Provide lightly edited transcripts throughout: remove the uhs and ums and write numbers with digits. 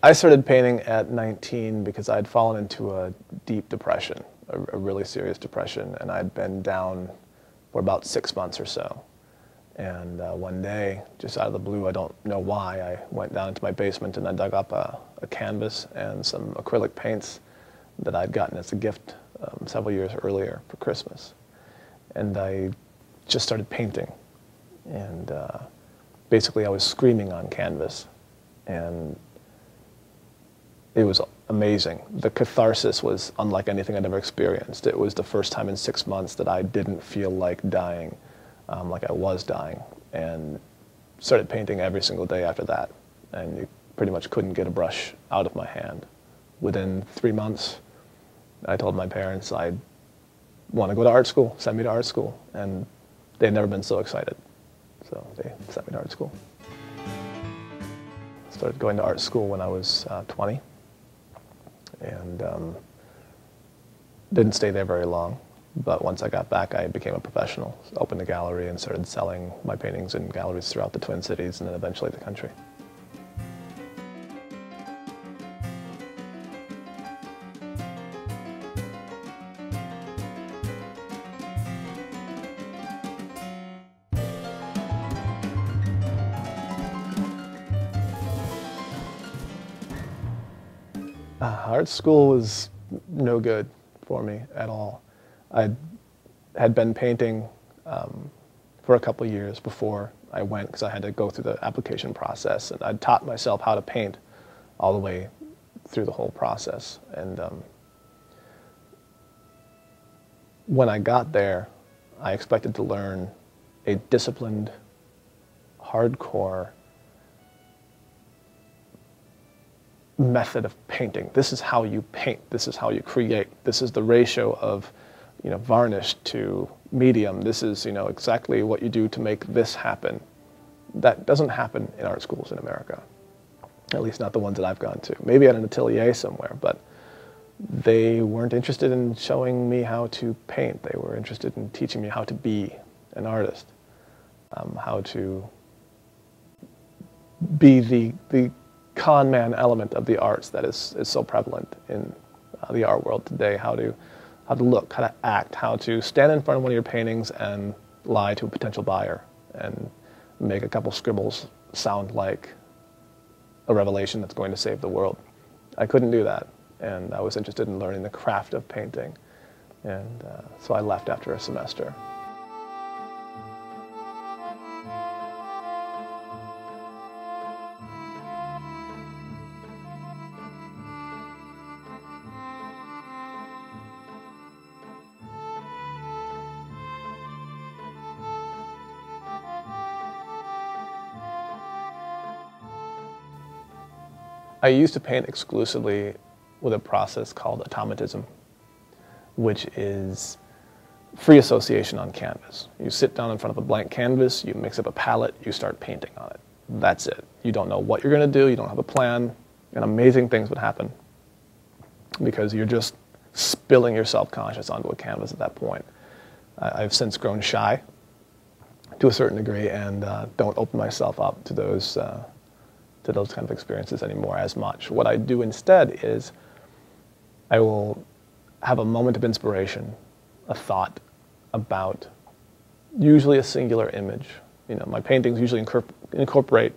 I started painting at 19 because I'd fallen into a deep depression, a really serious depression, and I'd been down for about 6 months or so. And one day, just out of the blue, I don't know why, I went down into my basement and I dug up a canvas and some acrylic paints that I'd gotten as a gift several years earlier for Christmas. And I just started painting. And basically I was screaming on canvas. And it was amazing. The catharsis was unlike anything I'd ever experienced. It was the first time in 6 months that I didn't feel like dying, like I was dying, and started painting every single day after that. And you pretty much couldn't get a brush out of my hand. Within 3 months, I told my parents I want to go to art school, send me to art school, and they'd never been so excited. So they sent me to art school. Started going to art school when I was 20, and didn't stay there very long. But once I got back, I became a professional, opened a gallery, and started selling my paintings in galleries throughout the Twin Cities and then eventually the country. Art school was no good for me at all. I had been painting for a couple of years before I went because I had to go through the application process, and I'd taught myself how to paint all the way through the whole process. And when I got there, I expected to learn a disciplined, hardcore method of painting. This is how you paint. This is how you create. This is the ratio of, varnish to medium. This is, exactly what you do to make this happen. That doesn't happen in art schools in America, at least not the ones that I've gone to. Maybe at an atelier somewhere, but they weren't interested in showing me how to paint. They were interested in teaching me how to be an artist, how to be the con man element of the arts that is so prevalent in the art world today. How to look, how to act, how to stand in front of one of your paintings and lie to a potential buyer and make a couple scribbles sound like a revelation that's going to save the world. I couldn't do that, and I was interested in learning the craft of painting, and so I left after a semester. I used to paint exclusively with a process called automatism, which is free association on canvas. You sit down in front of a blank canvas, you mix up a palette, you start painting on it. That's it. You don't know what you're going to do, you don't have a plan, and amazing things would happen because you're just spilling your self-conscious onto a canvas at that point. I've since grown shy to a certain degree and don't open myself up to those kind of experiences anymore as much. What I do instead is I will have a moment of inspiration, a thought about usually a singular image. My paintings usually incorporate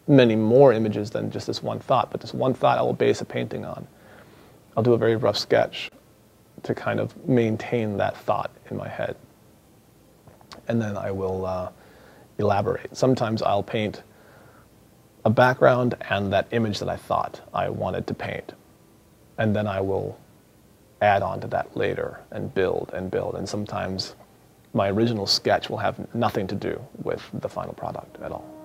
many more images than just this one thought, but this one thought I will base a painting on. I'll do a very rough sketch to kind of maintain that thought in my head. And then I will elaborate. Sometimes I'll paint a background and that image that I thought I wanted to paint. And then I will add on to that later and build and build. And sometimes my original sketch will have nothing to do with the final product at all.